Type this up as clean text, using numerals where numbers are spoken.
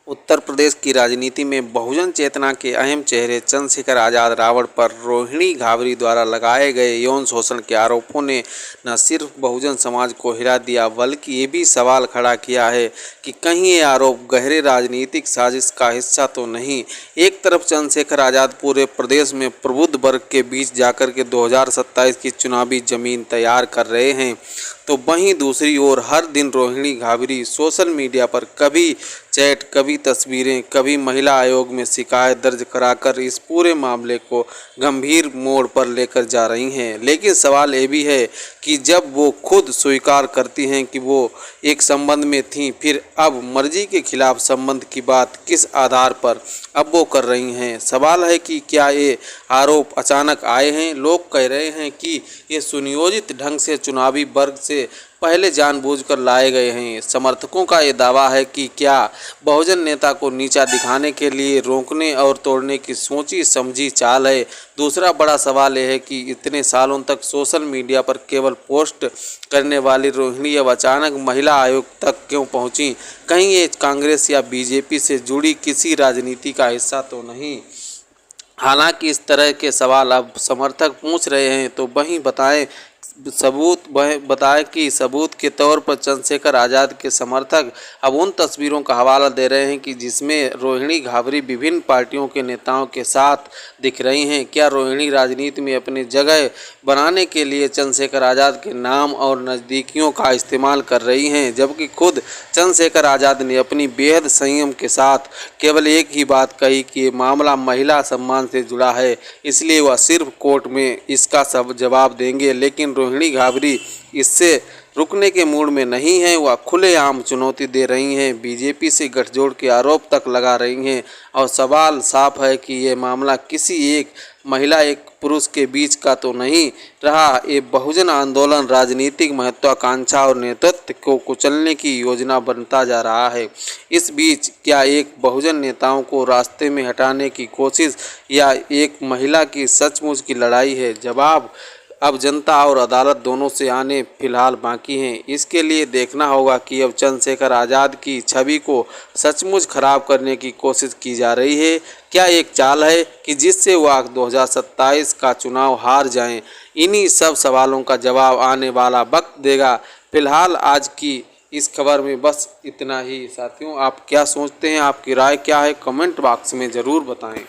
उत्तर प्रदेश की राजनीति में बहुजन चेतना के अहम चेहरे चंद्रशेखर आज़ाद रावण पर रोहिणी घावरी द्वारा लगाए गए यौन शोषण के आरोपों ने न सिर्फ बहुजन समाज को हिला दिया बल्कि ये भी सवाल खड़ा किया है कि कहीं ये आरोप गहरे राजनीतिक साजिश का हिस्सा तो नहीं। एक तरफ चंद्रशेखर आज़ाद पूरे प्रदेश में प्रबुद्ध वर्ग के बीच जाकर के 2027 की चुनावी जमीन तैयार कर रहे हैं, तो वहीं दूसरी ओर हर दिन रोहिणी घावरी सोशल मीडिया पर कभी चैट, कभी तस्वीरें, कभी महिला आयोग में शिकायत दर्ज कराकर इस पूरे मामले को गंभीर मोड़ पर लेकर जा रही हैं। लेकिन सवाल ये भी है कि जब वो खुद स्वीकार करती हैं कि वो एक संबंध में थीं, फिर अब मर्जी के खिलाफ संबंध की बात किस आधार पर अब वो कर रही हैं। सवाल है कि क्या ये आरोप अचानक आए हैं। लोग कह रहे हैं कि ये सुनियोजित ढंग से चुनावी वर्ग से पहले जानबूझकर लाए गए हैं। समर्थकों का ये दावा है कि क्या बहुजन नेता को नीचा दिखाने के लिए रोकने और तोड़ने की सोची समझी चाल है। दूसरा बड़ा सवाल यह है कि इतने सालों तक सोशल मीडिया पर केवल पोस्ट करने वाली रोहिणी अब अचानक महिला आयोग तक क्यों पहुंची। कहीं ये कांग्रेस या बीजेपी से जुड़ी किसी राजनीति का हिस्सा तो नहीं। हालांकि इस तरह के सवाल अब समर्थक पूछ रहे हैं, तो वहीं बताएं कि सबूत के तौर पर चंद्रशेखर आज़ाद के समर्थक अब उन तस्वीरों का हवाला दे रहे हैं कि जिसमें रोहिणी घावरी विभिन्न पार्टियों के नेताओं के साथ दिख रही हैं। क्या रोहिणी राजनीति में अपनी जगह बनाने के लिए चंद्रशेखर आज़ाद के नाम और नज़दीकियों का इस्तेमाल कर रही हैं, जबकि खुद चंद्रशेखर आज़ाद ने अपनी बेहद संयम के साथ केवल एक ही बात कही कि ये मामला महिला सम्मान से जुड़ा है, इसलिए वह सिर्फ कोर्ट में इसका सब जवाब देंगे। लेकिन रोहिणी घावरी इससे रुकने के मूड में नहीं है। वह खुलेआम चुनौती दे रही हैं, बीजेपी से गठजोड़ के आरोप तक लगा रही हैं और सवाल साफ है कि ये मामला किसी एक महिला एक पुरुष के बीच का तो नहीं रहा। ये बहुजन आंदोलन राजनीतिक महत्वाकांक्षा और नेतृत्व को कुचलने की योजना बनता जा रहा है। इस बीच क्या एक बहुजन नेताओं को रास्ते में हटाने की कोशिश या एक महिला की सचमुच की लड़ाई है। जवाब अब जनता और अदालत दोनों से आने फिलहाल बाकी हैं। इसके लिए देखना होगा कि अब चंद्रशेखर आज़ाद की छवि को सचमुच खराब करने की कोशिश की जा रही है, क्या एक चाल है कि जिससे वह 2027 का चुनाव हार जाएं। इन्हीं सब सवालों का जवाब आने वाला वक्त देगा। फिलहाल आज की इस खबर में बस इतना ही। साथियों, आप क्या सोचते हैं, आपकी राय क्या है, कमेंट बॉक्स में ज़रूर बताएं।